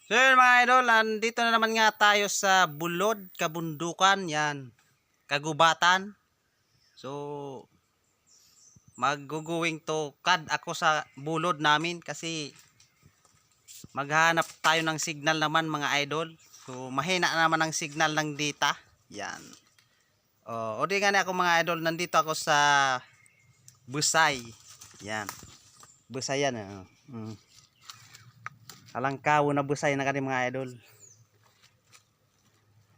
So yun mga idol, nandito na naman nga tayo sa Bulod, Kabundukan, yan, Kagubatan. So mag-going to kad ako sa bulod namin kasi maghanap tayo ng signal naman mga idol. So mahina naman ang signal ng data. Yan. O di nga na ako mga idol, nandito ako sa Busay. Yan. Busay yan. Alangkaw na Busay na kani mga idol.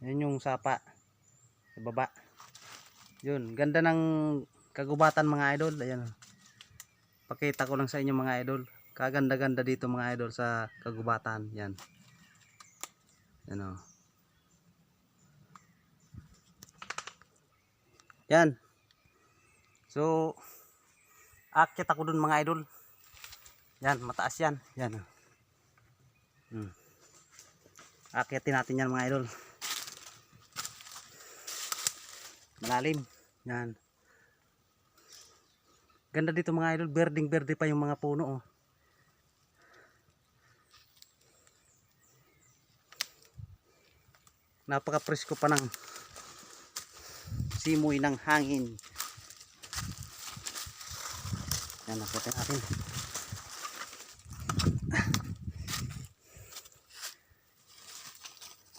Yun yung sapa sa baba. Yun, ganda ng Kagubatan mga idol. Ayan. Pakita ko lang sa inyo mga idol. Kaganda-ganda dito mga idol sa Kagubatan. Yan. Yan o. Yan. So akit ako dun mga idol. Yan, mataas yan. Yan. Akitin natin yan mga idol. Malalim. Yan. Ganda dito mga idol, berding berde pa yung mga puno oh. Napaka presko pa ng simoy ng hangin. Yan, nakutin natin.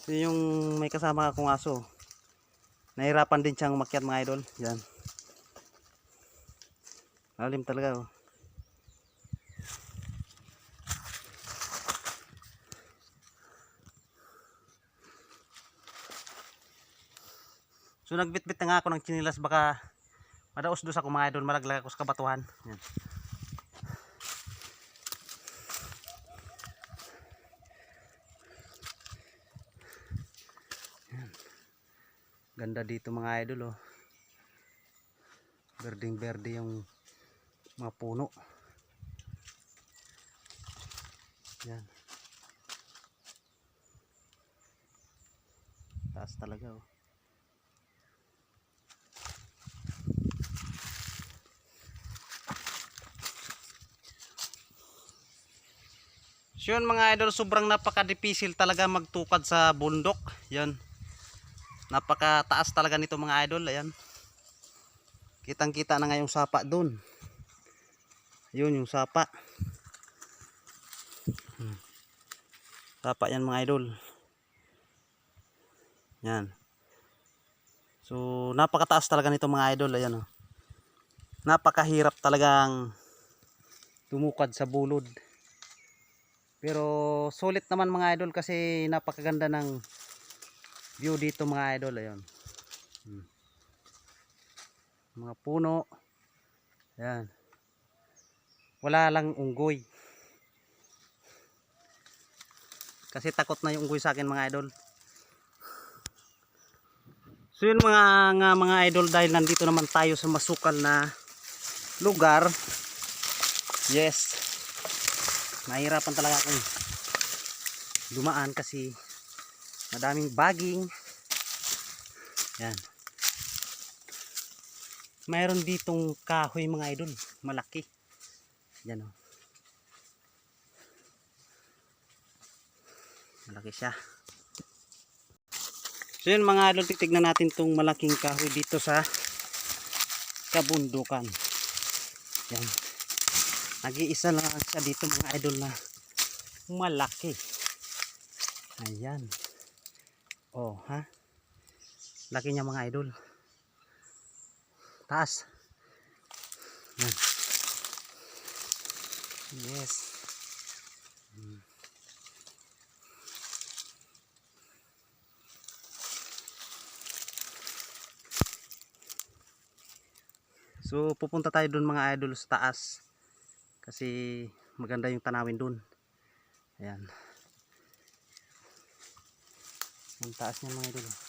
So yung may kasama akong aso, nahirapan din siyang umakyat mga idol. Yan. Lalim talaga oh. So nagbitbit na nga ako ng chinilas, baka madaos-dos ako mga idol, malaglag ako sa kabatuhan. Yan. Yan. Ganda dito mga idol oh. Berding berde yung mga puno. Yan. Taas talaga oh. So yun mga idol, sobrang napaka-dipisil talaga magtukad sa bundok. Yan. Napaka-taas talaga nito mga idol. Ayan. Kitang-kita na nga yung sapa dun. Yun yung sapa. Sapa yan mga idol. Yan. So napaka-taas talaga nito mga idol. Ayan oh. Napakahirap talagang tumukad sa bulod. Pero sulit naman mga idol kasi napakaganda ng view dito mga idol. Ayun. Mga puno. Ayan. Wala lang unggoy. Kasi takot na yung unggoy sa akin mga idol. So yun mga idol, dahil nandito naman tayo sa masukal na lugar. Yes. Nahirapan talaga akong dumaan kasi madaming baging. Yan. Mayroon ditong kahoy mga idol, malaki. Yan oh. Malaki siya. So yun mga idol, titignan natin tong malaking kahoy dito sa Kabundukan. Yan. Nag-iisa lang siya dito mga idol na malaki. Ayan. Oh, ha? Laki niya mga idol. Taas. Yan. Yes. So pupunta tayo dun mga idol sa taas. Kasi maganda yung tanawin dun. Ayan. Ang taas niya mga idol.